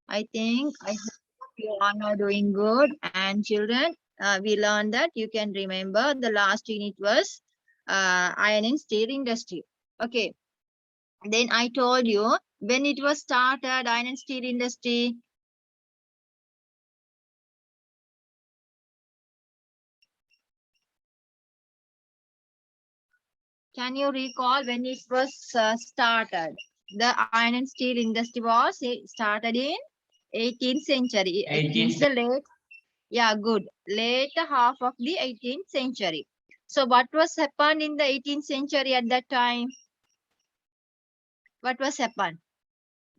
I think I hope you are now doing good. And children, we learned that you can remember the last unit was iron and steel industry. Okay. Then I told you when it was started, iron and steel industry. Can you recall when it was started? The iron and steel industry was started in 18th century. It means 18th. the late, yeah, good, later half of the 18th century. So what was happened in the 18th century at that time? What was happened?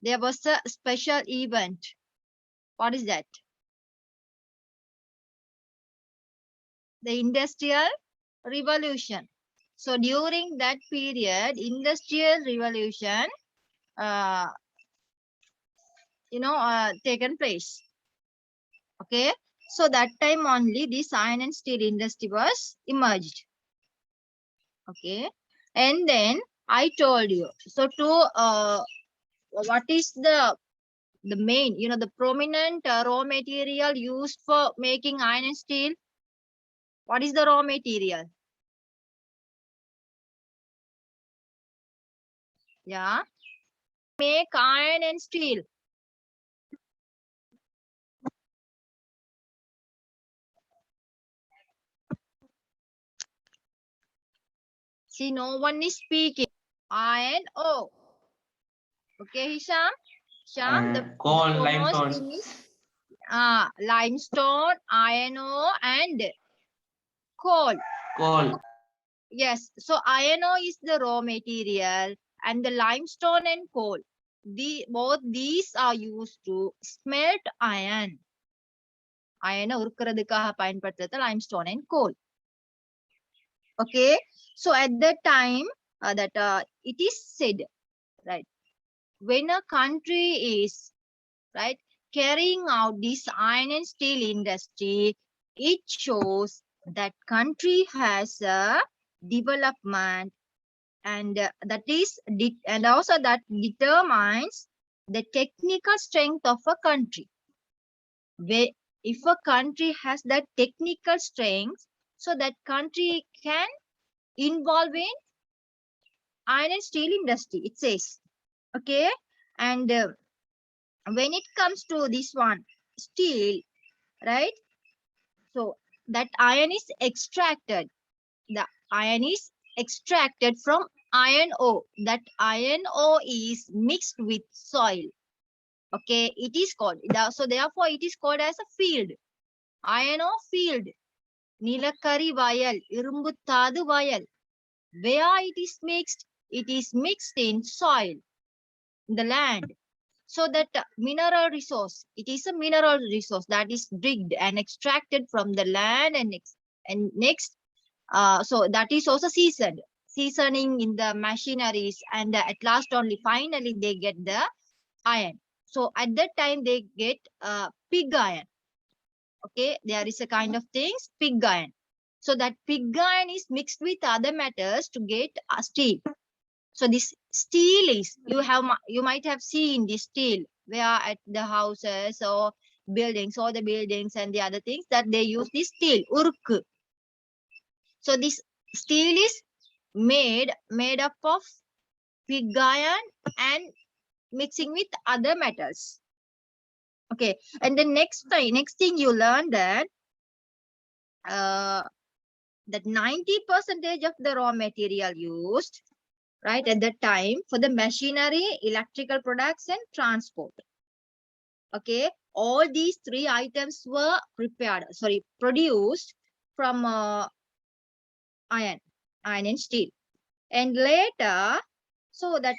There was a special event. What is that? The Industrial Revolution. So during that period, Industrial Revolution, uh, taken place. Okay. So that time only this iron and steel industry was emerged. Okay. And then I told you. So what is the main, the prominent raw material used for making iron and steel? What is the raw material? Yeah. Make iron and steel. See, no one is speaking. Iron ore. Okay, Hisham? Hisham, the Coal, foremost limestone. thing is limestone, iron ore, and coal. Coal. Yes, so iron ore is the raw material, and the limestone and coal. Both these are used to smelt iron. Iron உருக்குறதுக்காக பயன்படுத்துறது limestone and coal. Okay, so at that time that it is said, right, when a country is, right, carrying out this iron and steel industry, it shows that country has a development, and and also that determines the technical strength of a country. Where if a country has that technical strength, so that country can involve in iron and steel industry, it says. Okay. And when it comes to this one, steel, right, so that iron is extracted. The iron is extracted from iron ore. That iron ore is mixed with soil. Okay, it is called, so therefore it is called as a field. Iron ore field. Nilakari vayal, irumbutadu vayal. Where it is mixed? It is mixed in soil, the land. So that mineral resource, it is a mineral resource that is digged and extracted from the land, and next, so that is also seasoning in the machineries, and at last only finally they get the iron. So at that time they get pig iron. Okay, there is a kind of things, pig iron. So that pig iron is mixed with other metals to get steel. So this steel is, you might have seen this steel where at the houses or buildings, or the buildings and the other things that they use this steel, urk. So this steel is made up of pig iron and mixing with other metals. Okay, and the next thing you learn that that 90% of the raw material used, right, at that time for the machinery, electrical products, and transport. Okay, all these three items were produced from iron and steel. And later, so that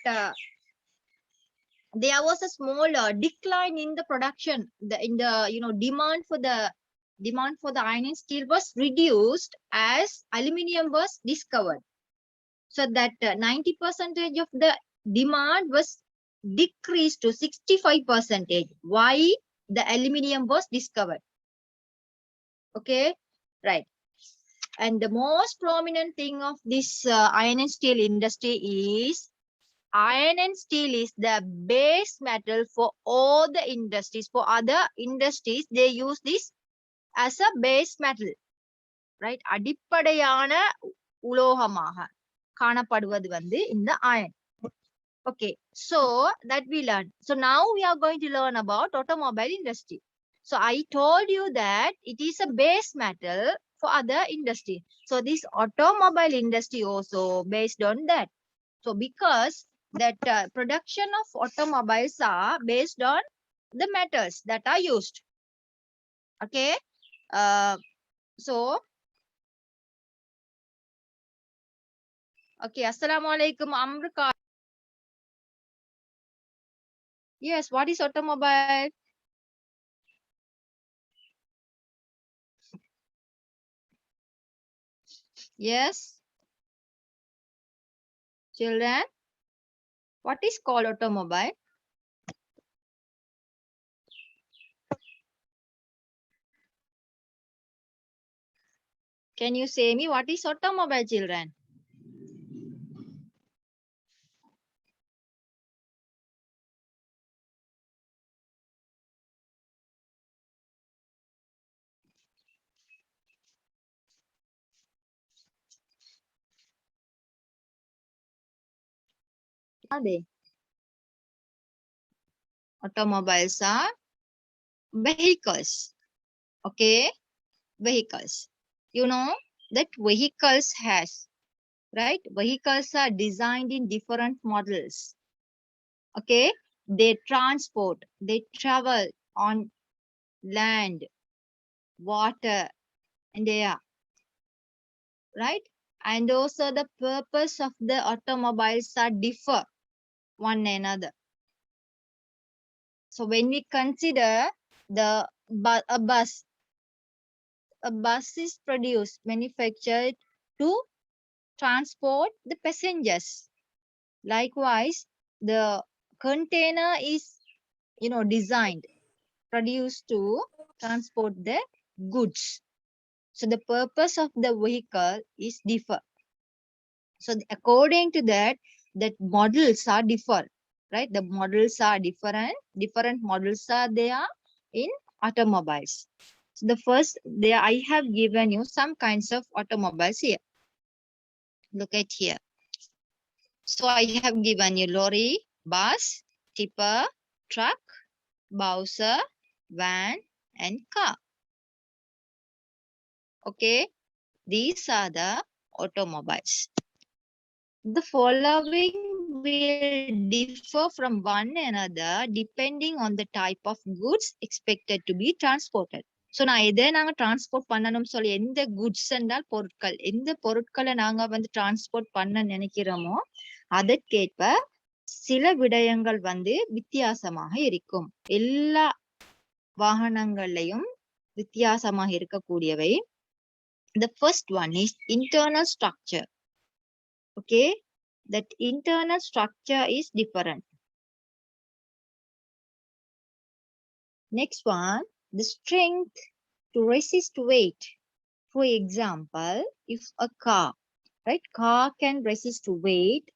there was a small decline in the production. Demand for the iron and steel was reduced as aluminium was discovered. So that 90% of the demand was decreased to 65%. Why? The aluminium was discovered. Okay, right. And the most prominent thing of this iron and steel industry is iron and steel is the base metal for all the industries. For other industries, they use this as a base metal, right? அடிப்படையான உலோகமாக காணப்படுவது வந்து இந்த iron. Okay, so that we learned. So now we are going to learn about automobile industry. So I told you that it is a base metal for other industry. So this automobile industry also based on that. So because that production of automobiles are based on the metals that are used. Okay. So okay. Assalamualaikum Amrika. Yes. What is automobile? Yes. Children. What is called automobile? Can you say me what is automobile, children? Are they? Automobiles are vehicles. Okay, vehicles. You know that vehicles has, right? Vehicles are designed in different models. Okay, they transport, they travel on land, water, and air, right? And also the purpose of the automobiles are differ one another. So when we consider the a bus is produced, manufactured to transport the passengers. Likewise, the container is, designed, produced to transport the goods. So the purpose of the vehicle is differ. So according to that models are different, right? The models are different. Different models are there in automobiles. So the first, there I have given you some kinds of automobiles here. Look at here. So I have given you lorry, bus, tipper, truck, bowser, van, and car. Okay, these are the automobiles. The following will differ from one another depending on the type of goods expected to be transported. So நான் எதை நாங்க transport பண்ணணும்னு சொல்லி எந்த goods என்றால் பொருட்கள், எந்த பொருட்களை நாங்க வந்து டிரான்ஸ்போர்ட் பண்ண நினைக்கிறோமோ அதற்கேற்ப சில விடயங்கள் வந்து வித்தியாசமாக இருக்கும். எல்லா வாகனங்கள்லையும் வித்தியாசமாக இருக்கக்கூடியவை. The first one is internal structure. Okay, that internal structure is different. Next one, the strength to resist weight. For example, if a car, right, car can resist weight,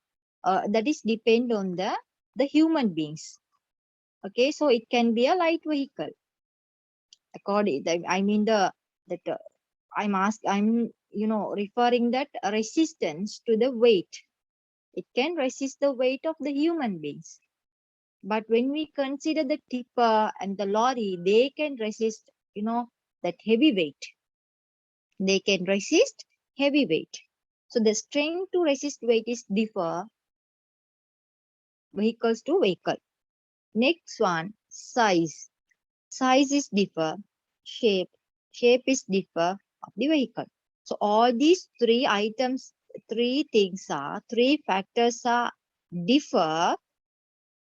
that is depend on the human beings. Okay, so it can be a light vehicle. According, I mean I'm referring that resistance to the weight. It can resist the weight of the human beings. But when we consider the tipper and the lorry, they can resist, that heavy weight. They can resist heavy weight. So the strength to resist weight is differ vehicles to vehicle. Next one, size. Size is differ. Shape is differ of the vehicle. So all these three factors are differ,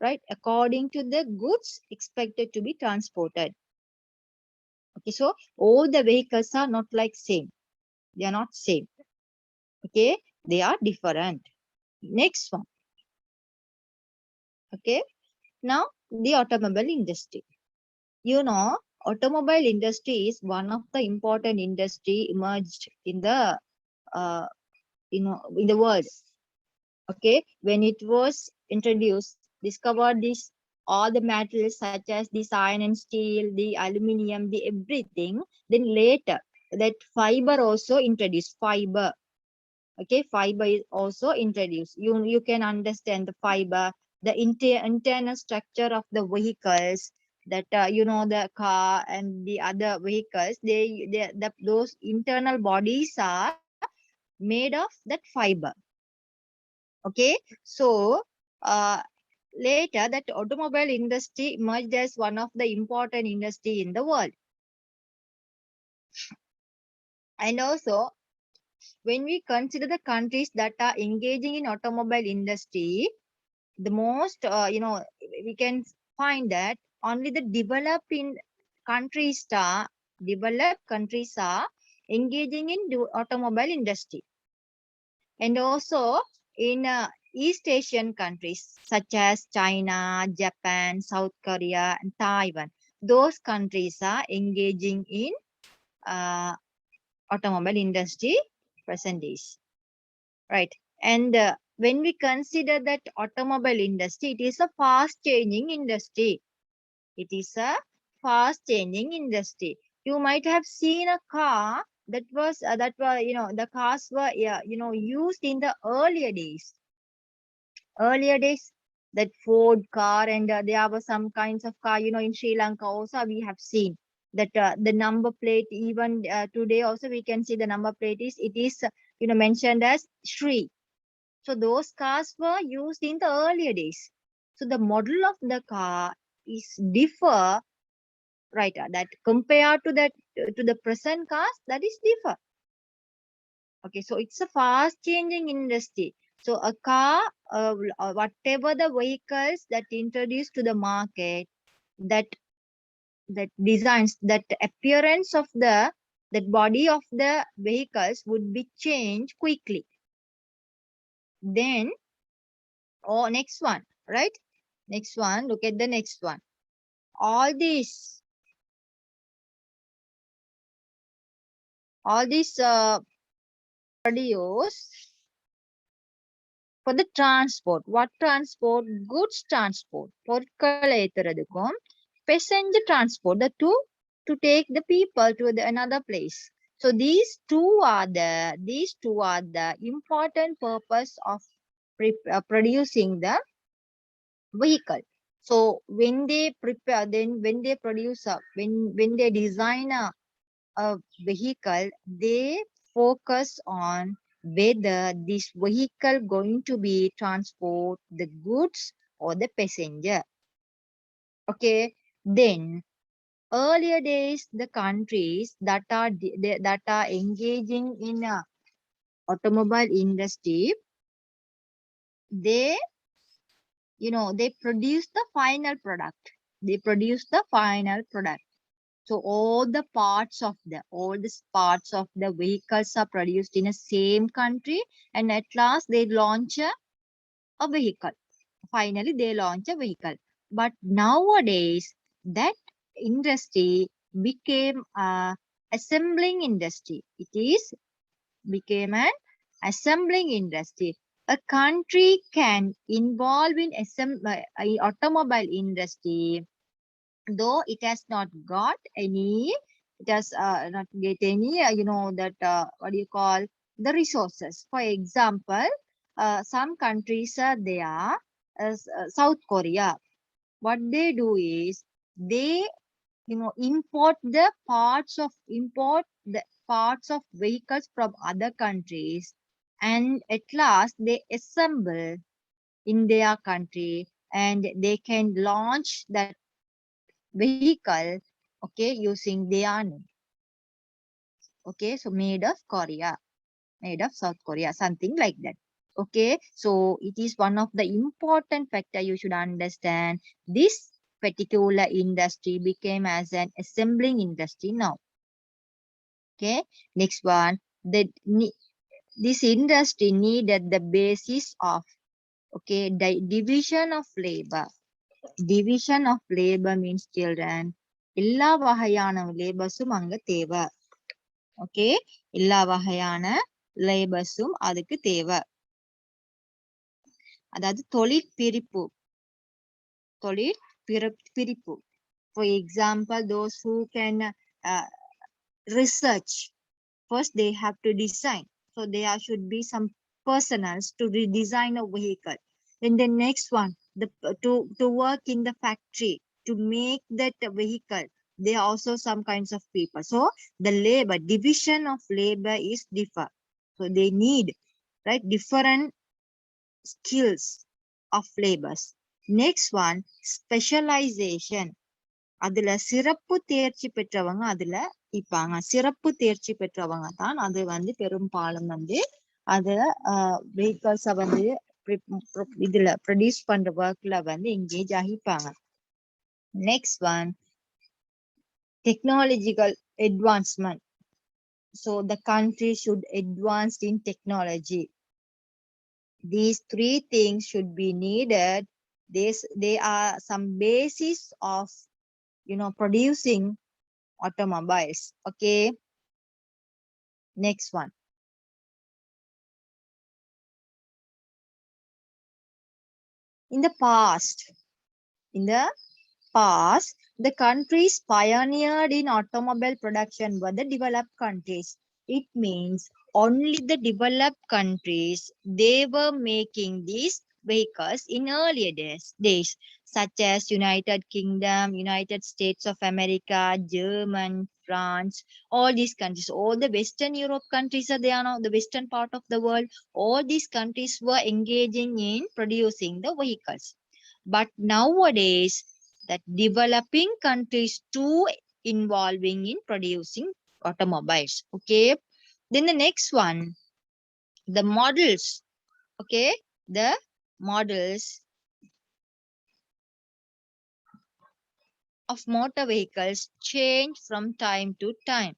right, according to the goods expected to be transported. Okay, so all the vehicles are not like same. They are not same. Okay, they are different. Next one. Okay, now the automobile industry. Automobile industry is one of the important industry emerged in the in the world. Okay, when it was discovered this, all the materials such as this iron and steel, the aluminum, the everything. Then later, that fiber also introduced, fiber. Okay, fiber is also introduced. You can understand the fiber, the internal structure of the vehicles, that the car and the other vehicles, those internal bodies are made of that fiber. Okay, so uh, later that automobile industry emerged as one of the important industry in the world. And also, when we consider the countries that are engaging in automobile industry, the most we can find that only the developed countries are engaging in automobile industry. And also in East Asian countries such as China, Japan, South Korea, and Taiwan, those countries are engaging in uh, automobile industry present days, right? And when we consider that automobile industry, it is a fast changing industry. It is a fast changing industry. You might have seen a car the cars were used in the earlier days, that Ford car, and there were some kinds of car, in Sri Lanka also we have seen that the number plate, even today also we can see the number plate is mentioned as Shri. So those cars were used in the earlier days. So the model of the car is differ, right? That compared to the present cars, that is differ. Okay, so it's a fast changing industry. So a car, whatever the vehicles that introduced to the market, that designs, that appearance of that body of the vehicles would be changed quickly. Then, next one, right? Next one, look at the next one. All these produced for the transport. What transport? Goods transport. Passenger transport, the two, to take the people to another place. So these two are the important purpose of producing the vehicle. So when they prepare, then when they produce when they design a vehicle, they focus on whether this vehicle going to be transport the goods or the passenger. Okay, then earlier days, the countries that are engaging in automobile industry, they they produce the final product. They produce the final product. So all the parts of the vehicles are produced in the same country, and at last they launch a vehicle. Finally, they launch a vehicle. But nowadays, that industry became a assembling industry. Became an assembling industry. A country can involve in automobile industry, though it has not got any, it has not get any, what do you call, the resources. For example, some countries are there, as South Korea. What they do is they, import the parts of vehicles from other countries, and at last they assemble in their country, and they can launch that vehicle, okay, using their name. Okay, so made of South Korea, something like that. Okay, so it is one of the important factor you should understand. This particular industry became as an assembling industry now. Okay, next one, this industry needed the basis of, okay, division of labor. Division of labor means, children, எல்லா வகையான லேபர்ஸும் அங்க தேவை. Okay, எல்லா வகையான லேபர்ஸும் அதுக்கு தேவை. அதாவது தொழிற்பிரிப்பு. தொழிற்பிரிப்பு. For example, those who can research. First, they have to design. So there should be some personals to redesign a vehicle. Then the next one, to work in the factory to make that vehicle. There are also some kinds of people. So the labor division of labor is differ. So they need right different skills of labors. Next one, specialization. அதுல சிறப்பு தேர்ச்சி பெற்றவங்க அதுல இருப்பாங்க. சிறப்பு தேர்ச்சி பெற்றவங்க தான் அது வந்து பெரும்பாலும் வந்து அது வெஹிக்கல்ஸ வந்து இதுல ப்ரொடியூஸ் பண்ற ஒர்க்ல வந்து எங்கேஜ் ஆகிப்பாங்க. Next one, technological advancement. So the country should advance in technology. These three things should be needed. They are some basis of producing automobiles. Okay, next one. In the past, the countries pioneered in automobile production were the developed countries. It means only the developed countries, they were making these vehicles in earlier days, such as United Kingdom, United States of America, Germany, France, all these countries, all the Western Europe countries are there now, the western part of the world, all these countries were engaging in producing the vehicles. But nowadays, that developing countries too involving in producing automobiles. Okay, then the next one, the models. Okay, the models of motor vehicles change from time to time.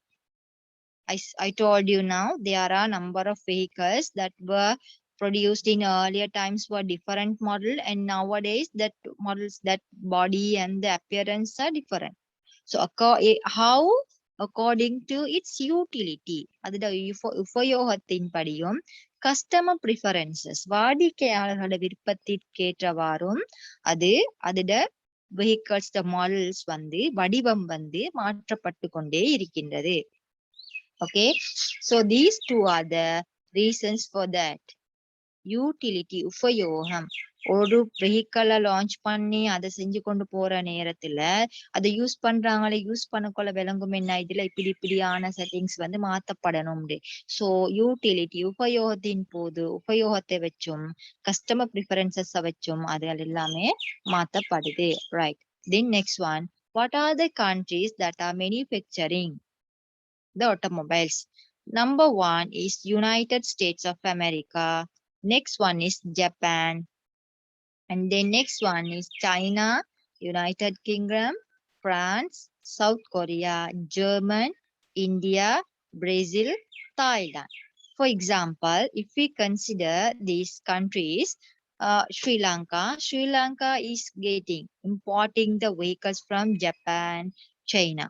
I told you now there are a number of vehicles that were produced in earlier times were different model, and nowadays that models, that body and the appearance are different. So how? According to its utility. அதுட உபயோகத்தின் படியும் customer preferences வாடிக்கையாளர்களோட விருப்பத்திற்கேற்றவாறும் அது அதுட vehicles the models வந்து வடிவம் வந்து மாற்றப்பட்டு கொண்டே இருக்கின்றது. Okay, so these two are the reasons for that. Utility, உபயோகம். ஒரு வெஹிக்கலை லான்ச் பண்ணி அதை செஞ்சு கொண்டு போற நேரத்துல அதை யூஸ் பண்றாங்களே, யூஸ் பண்ணக்குள்ள விளங்கும் என்ன இதுல இப்படியான செட்டிங்ஸ் வந்து மாத்தப்படணும். சோ யூட்டிலிட்டி உபயோகத்தின் போது உபயோகத்தை வச்சும் கஸ்டமர் ப்ரிஃபரன்சஸ் வச்சும் அது எல்லாமே மாத்தப்படுது. Right. Then next one, what are the countries that are manufacturing the automobiles? Number one is United States of America. Next one is Japan. And then next one is China, United Kingdom, France, South Korea, Germany, India, Brazil, Thailand. For example, if we consider these countries, Sri Lanka is importing the vehicles from Japan, China,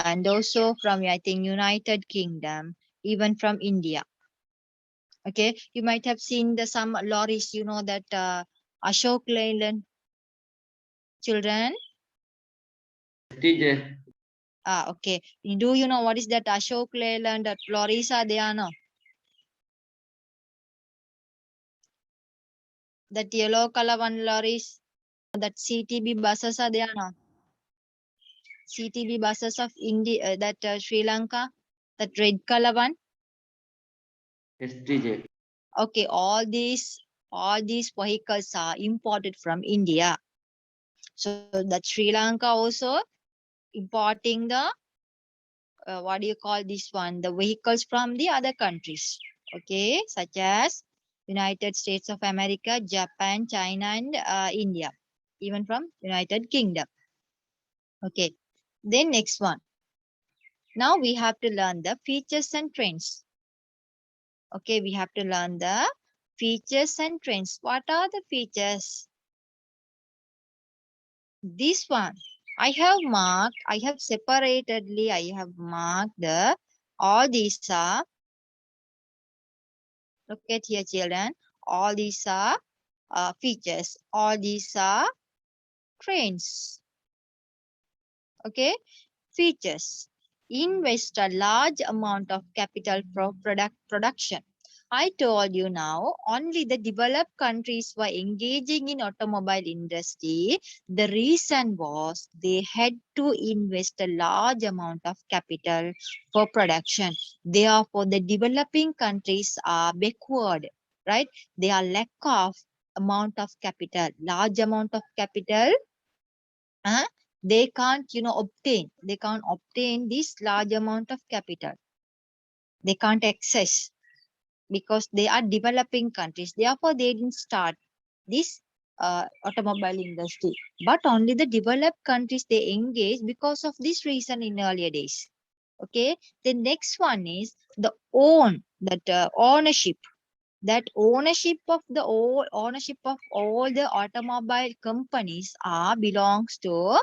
and also from, I think, United Kingdom, even from India. Okay, you might have seen some lorries, that Ashok Leyland children. TJ. Okay. Do you know what is that Ashok Leyland lorries are there now? That yellow color one lorries, that CTB buses are there now. CTB buses of India, that Sri Lanka, that red color one. Yes, TJ. Okay, all these vehicles are imported from India. So that Sri Lanka also importing the what do you call this one? The vehicles from the other countries. Okay, such as United States of America, Japan, China, and India, even from United Kingdom. Okay, then next one. Now we have to learn the features and trends. Okay, we have to learn the features and trends. What are the features? This one I have marked, I have separatedly, I have marked all these are, look at here children, all these are features. All these are trains. Okay, features. Invest a large amount of capital for production. I told you now, only the developed countries were engaging in automobile industry. The reason was they had to invest a large amount of capital for production. Therefore, the developing countries are backward, right? They are lack of amount of capital, large amount of capital. They can't, they can't obtain this large amount of capital. They can't access because they are developing countries. Therefore, they didn't start this automobile industry. But only the developed countries, they engage because of this reason in earlier days. Okay. The next one is the ownership. That ownership of all the automobile companies belongs to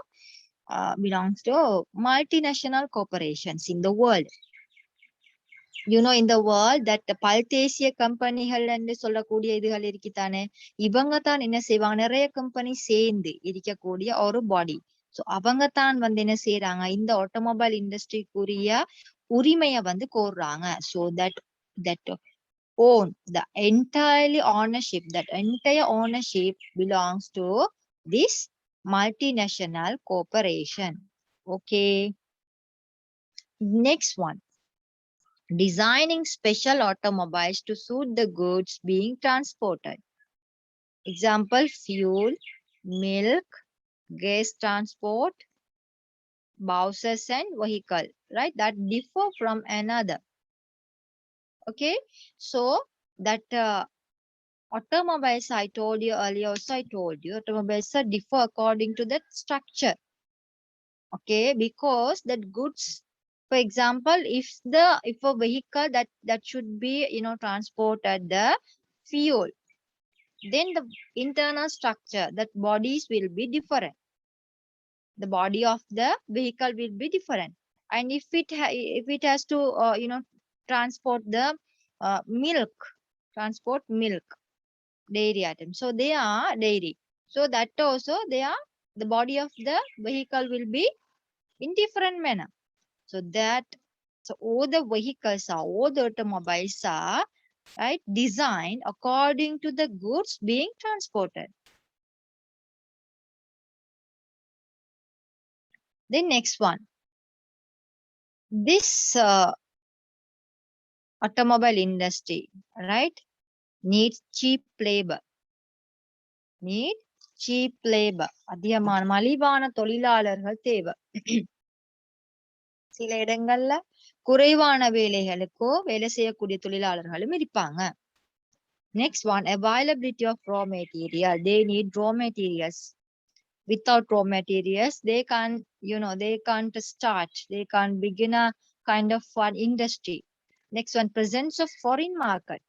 multinational corporations in the world. In the world that the பல்தேசிய கம்பெனிகள் என்று சொல்லக்கூடிய இதுகள் இருக்குதானே, இவங்க தான் என்ன செய்வாங்க, நிறைய கம்பெனி சேர்ந்து இருக்கக்கூடிய ஒரு பாடி. சோ அவங்க தான் என்ன செய்யறாங்க, இந்த ஆட்டோமொபைல் இண்டஸ்ட்ரிக்குரிய உரிமையை கோர்றாங்க. So that own the entire ownership belongs to this multinational corporation. Okay. Next one. Designing special automobiles to suit the goods being transported. Example, fuel, milk, gas transport, buses and vehicle, right? That differ from another. Okay. So that automobiles, I told you earlier, also I told you, automobiles differ according to that structure. Okay. Because that goods, for example, if a vehicle that should be, transported the fuel, then the internal structure, that bodies will be different. The body of the vehicle will be different. And if it has to, transport the transport milk, dairy items. So they are dairy. So that also the body of the vehicle will be in different manner. So all the vehicles all the automobiles are, right, designed according to the goods being transported. The next one. This automobile industry, right, needs cheap labor. அதிகமான மலிவான தொழிலாளர்கள் தேவை. சில இடங்கள்ல குறைவான வேலைகளுக்கோ வேலை செய்யக்கூடிய தொழிலாளர்களும் இருப்பாங்க. Next one, availability of raw material. They need raw materials. Without raw materials, they can't start. They can't begin a kind of one industry. Next one, presence of foreign market.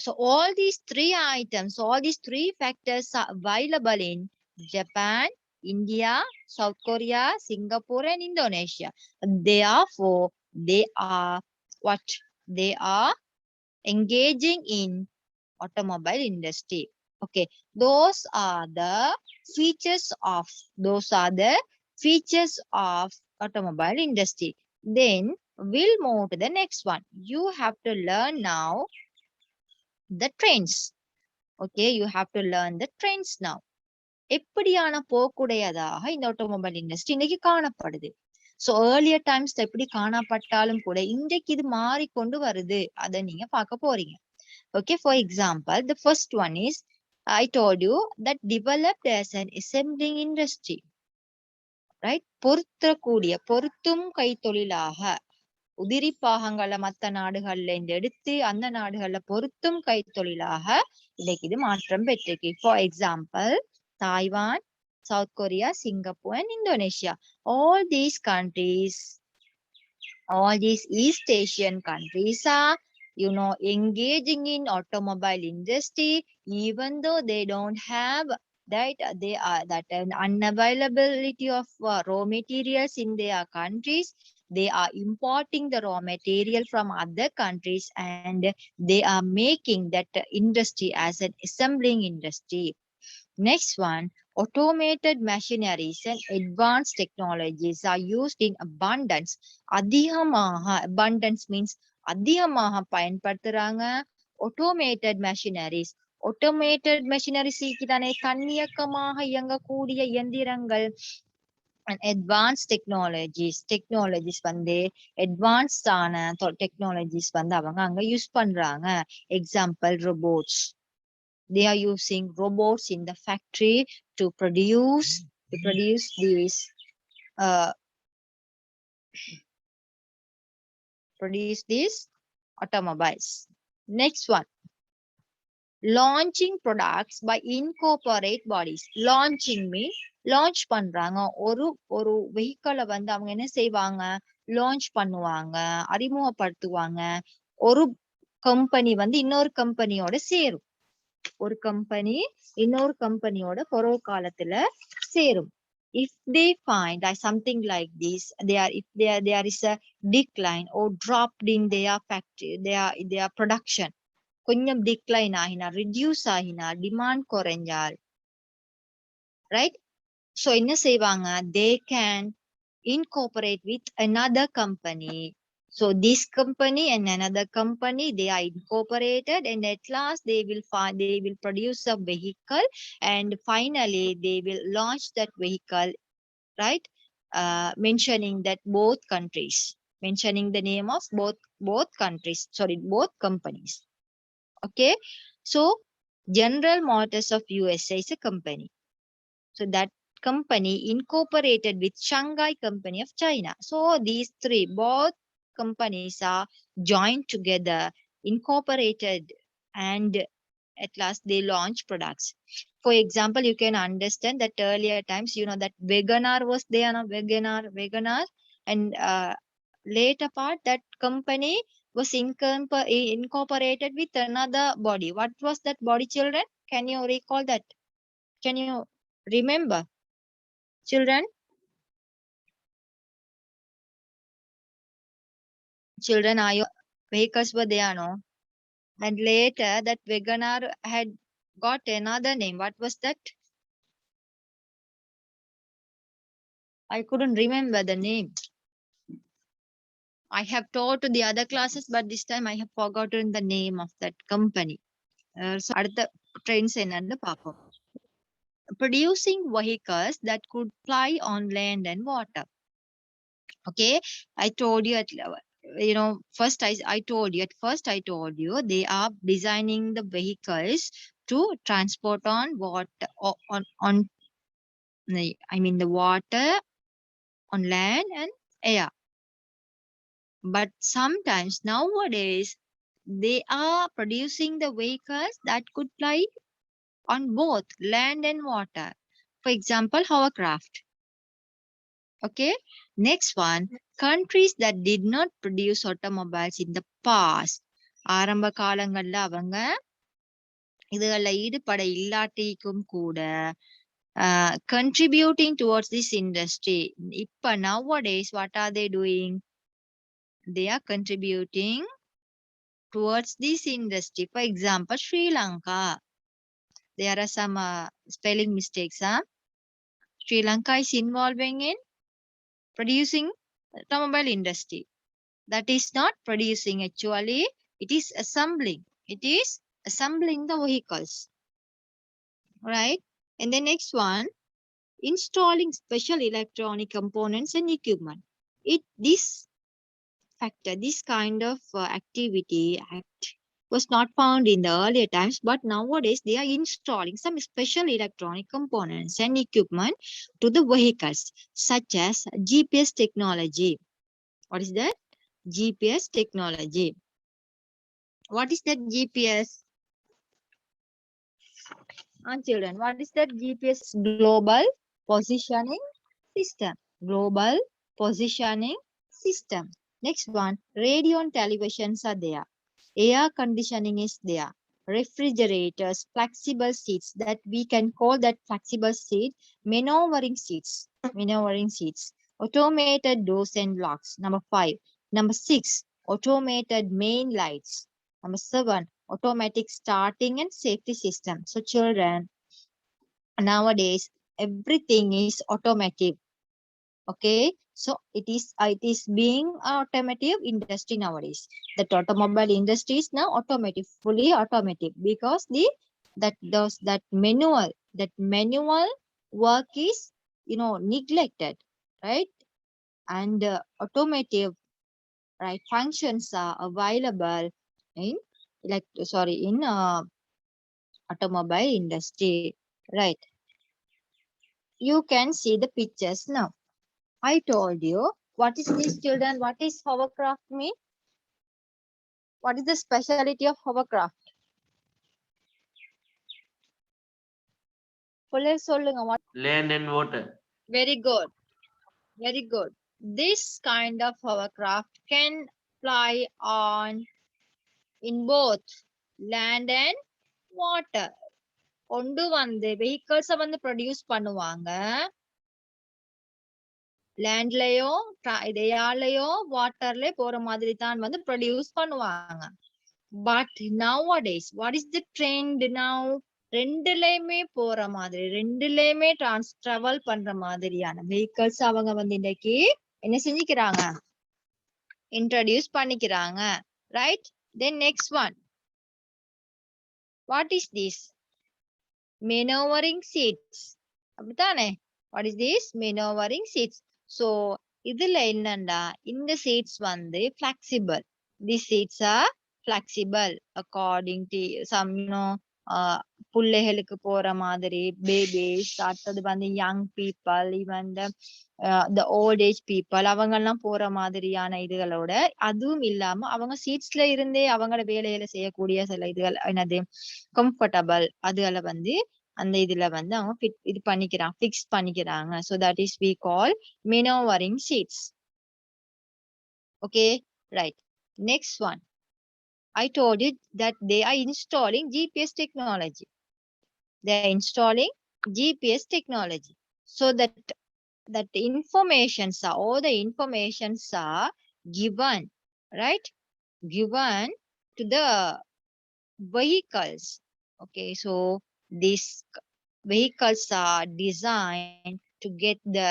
So all these three items, all these three factors are available in Japan, India, South Korea, Singapore, and Indonesia. Therefore, they are what? They are engaging in automobile industry. Okay, those are the features of automobile industry. Then we'll move to the next one. You have to learn now the trends. Okay, you have to learn the trends now. எப்படியான போக்குடையதாக இந்த automobile industry இன்னைக்கு காணப்படுது. So earlier டைம்ஸ்ல எப்படி காணப்பட்டாலும் கூட இன்றைக்கு இது மாறிக்கொண்டு வருது. அதை நீங்க பார்க்க போறீங்க. Okay, for example, the first one is, I told you that developed as an assembling industry, right? பொருத்தும் கைத்தொழிலாக உதிரி பாகங்களை மற்ற நாடுகள்ல இருந்து எடுத்து அந்த நாடுகள்ல பொருத்தும் கைத்தொழிலாக இன்னைக்கு இது மாற்றம் பெற்றிருக்கு. For example, Taiwan, South Korea, Singapore, and Indonesia. All these East Asian countries are engaging in automobile industry, even though they don't have an unavailability of raw materials in their countries. They are importing the raw material from other countries and they are making that industry as an assembling industry. Next one, automated machineries and advanced technologies are used in abundance. Abundance means அதிகமாக பயன்படுத்துறாங்க. Automated machineries. Automated machineries தானே தன்னியக்கமாக இயங்கக்கூடிய இயந்திரங்கள். And advanced technologies வந்து advanced ஆன technologies வந்து அவங்க அங்க யூஸ் பண்றாங்க. Example, robots. They are using robots in the factory to produce these automobiles. Next one, launching products by incorporate bodies. Launching means launch பண்றாங்க. ஒரு வெஹிக்கிளை வந்து அவங்க என்ன செய்வாங்க, லான்ச் பண்ணுவாங்க, அறிமுகப்படுத்துவாங்க. ஒரு கம்பெனி வந்து இன்னொரு கம்பெனியோட சேரும். ஒரு கம்பெனி இன்னொரு கம்பெனியோட பொறவு காலத்துல சேரும். If they find that something like this, if there is a decline or dropped in their factory, their production, கொஞ்சம் decline ஆகினா, reduce ஆகினா, demand குறைஞ்சால், right? So என்ன செய்வாங்க, they can incorporate with another company. So this company and another company, they are incorporated, and at last they will produce a vehicle, and finally they will launch that vehicle, right? Mentioning that both countries, mentioning the name of both countries, sorry, both companies. Okay, so General Motors of USA is a company. So that company incorporated with Shanghai Company of China. So these three, both companies are joined together, incorporated, and at last they launch products. For example, you can understand that earlier times, you know, that Wagoner was there, no? Wagoner, and later part that company was incorporated with another body. What was that body, children? Can you recall that? Can you remember, children? Children, are your vehicles were there, no? And later that Wagoner had got another name. What was that? I couldn't remember the name. I have taught to the other classes, but this time I have forgotten the name of that company. So அடுத்த trains என்னன்னு பார்ப்போம். Producing vehicles that could fly on land and water. Okay, I told you at first I told you they are designing the vehicles to transport on water, the water, on land and air. But sometimes nowadays they are producing the vehicles that could fly on both land and water. For example, hovercraft. Okay, next one, countries that did not produce automobiles in the past. ஆரம்ப காலங்கள்ல அவங்க இதுகள்ல ஈடுபட இல்லாட்டிக்கும் கூட contributing towards this industry. இப்ப nowadays what are they doing? They are contributing towards this industry. For example, Sri Lanka. There are some spelling mistakes. Sri Lanka is involving in producing automobile industry. That is not producing actually, it is assembling. It is assembling the vehicles. Right? And the next one, installing special electronic components and equipment. This kind of activity was not found in the earlier times, but nowadays they are installing some special electronic components and equipment to the vehicles, such as GPS technology. What is that? GPS technology. What is that GPS? Children, what is that GPS? Global positioning system. Global positioning system. Next one, radio and televisions are there. Air conditioning is there. Refrigerators, flexible seats, that we can call that flexible seat, maneuvering seats. Automated doors and locks. Number 5. Number 6. Automated main lights. Number 7. Automatic starting and safety system. So children, nowadays everything is automatic. Okay, so it is being automotive industry nowadays. That automobile industry is now automotive, fully automatic, because that manual work is neglected, right? And automotive, right, functions are available in in automobile industry, right? You can see the pictures now. I told you. What is this, children? What is hovercraft mean? What is the speciality of hovercraft? புள்ளைகள் சொல்லுங்க. What? Land and water. Very good. Very good. This kind of hovercraft can fly on in both land and water. கொண்டு வந்து vehicles வந்து produce பண்ணுவாங்க. லேண்ட்லயோ இதையாலயோ வாட்டர்ல போற மாதிரி தான் வந்து ப்ரொடியூஸ் பண்ணுவாங்க. But nowadays what is the trend now? ரெண்டுலயுமே போற மாதிரி, ரெண்டுலயுமே டிராவல் பண்ற மாதிரியான வெஹிக்கிள்ஸ் அவங்க வந்து இன்னைக்கு என்ன செஞ்சுக்கிறாங்க, இன்ட்ரடியூஸ் பண்ணிக்கிறாங்க, right? Then next one, what is this? Manoeuvring seats, அப்படித்தானே? What is this? Manoeuvring seats. So இதுல என்னண்டா, இந்த சீட்ஸ் வந்து flexible. The seats are flexible according to some புள்ளைகளுக்கு போற மாதிரி, பேபிஸ், அடுத்தது வந்து young people, even the old age people, அவங்க எல்லாம் போற மாதிரியான இதுகளோட, அதுவும் இல்லாம அவங்க சீட்ஸ்ல இருந்தே அவங்களோட வேலையில செய்யக்கூடிய சில இதுகள் என்னது கம்ஃபர்டபிள், அதுகளை வந்து அந்த இதுல வந்து அவங்க இது பண்ணிக்கிறாங்க, ஃபிக்ஸ் பண்ணிக்கிறாங்க. So that is we call maneuvering seats. Okay, right. Next one, I told you that they are installing GPS technology. They are installing GPS technology, so that the informations are, all the informations are given, right? Given to the vehicles. Okay, so these vehicles are designed to get the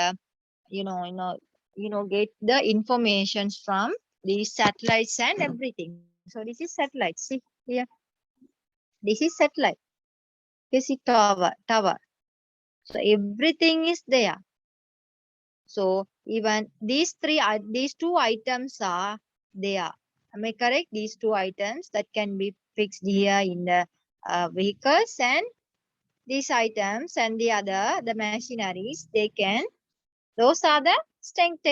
get the informations from these satellites and everything. So this is satellite. See here, this is satellite. This is tower. So everything is there. So even these two items are there. Am I correct? These two items that can be fixed here in the vehicles, and these items and the machineries, those are the strength